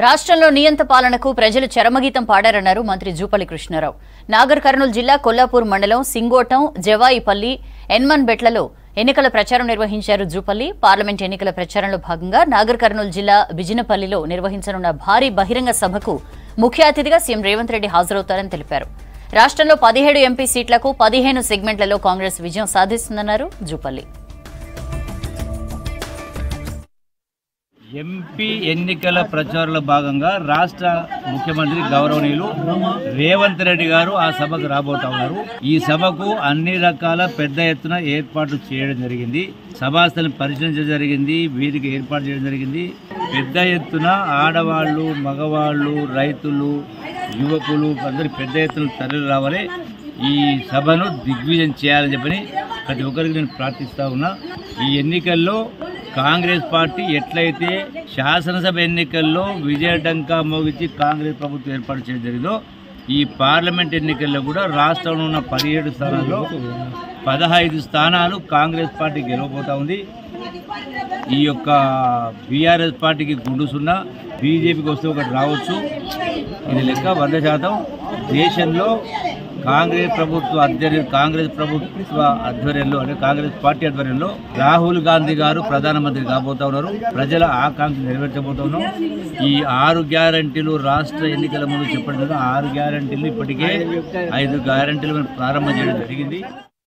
రాష్ట్రంలో నియంత పాలనకు ప్రజలు చరమగీతం పాడారన్నారు మంత్రి జూపల్లి కృష్ణారావు. నాగర్ కర్నూలు జిల్లా కొల్లాపూర్ మండలం సింగోటం, జవాయిపల్లి, ఎన్మన్బెట్లలో ఎన్నికల ప్రచారం నిర్వహించారు జూపల్లి. పార్లమెంట్ ఎన్నికల ప్రచారంలో భాగంగా నాగర్ కర్నూలు జిల్లా బిజినపల్లిలో నిర్వహించనున్న భారీ బహిరంగ సభకు ముఖ్య అతిథిగా సీఎం రేవంత్ రెడ్డి హాజరవుతారని తెలిపారు. రాష్ట్రంలో 17 ఎంపీ సీట్లకు 15 సెగ్మెంట్లలో కాంగ్రెస్ విజయం సాధిస్తుందన్నారు జూపల్లి. ఎంపీ ఎన్నికల ప్రచారంలో భాగంగా రాష్ట్ర ముఖ్యమంత్రి గౌరవనీయులు రేవంత్ రెడ్డి గారు ఆ సభకు రాబోతా ఉన్నారు. ఈ సభకు అన్ని రకాల పెద్ద ఎత్తున ఏర్పాట్లు చేయడం జరిగింది. సభాస్థలిని పరిశీలించడం జరిగింది. వేదిక ఏర్పాటు చేయడం జరిగింది. పెద్ద ఎత్తున ఆడవాళ్ళు, మగవాళ్ళు, రైతులు, యువకులు అందరూ పెద్ద ఎత్తున తరలి రావాలి. ఈ సభను దిగ్విజయం చేయాలని చెప్పని ప్రతి ఒక్కరికి నేను ప్రార్థిస్తా ఉన్నా. ఈ ఎన్నికల్లో కాంగ్రెస్ పార్టీ ఎట్లయితే శాసనసభ ఎన్నికల్లో విజయడంకా మోగించి కాంగ్రెస్ ప్రభుత్వం ఏర్పాటు చేయడం జరిగిందో, ఈ పార్లమెంట్ ఎన్నికల్లో కూడా రాష్ట్రంలో ఉన్న 17 స్థానాల్లో 15 స్థానాలు కాంగ్రెస్ పార్టీ గెలవబోతా ఉంది. ఈ యొక్క బీఆర్ఎస్ పార్టీకి గుండుసున్నా, బీజేపీకి వస్తే ఒకటి రావచ్చు. ఇది లెక్క 100%. దేశంలో కాంగ్రెస్ ప్రభుత్వ ఆధ్వర్యంలో అంటే కాంగ్రెస్ పార్టీ ఆధ్వర్యంలో రాహుల్ గాంధీ గారు ప్రధానమంత్రి కాబోతా ఉన్నారు. ప్రజల ఆకాంక్ష నెరవేర్చబోతా ఉన్నాం. ఈ 6 గ్యారంటీలు రాష్ట్ర ఎన్నికల ముందు చెప్పడం 6 గ్యారంటీలు ఇప్పటికే 5 గ్యారంటీలు ప్రారంభం చేయడం జరిగింది.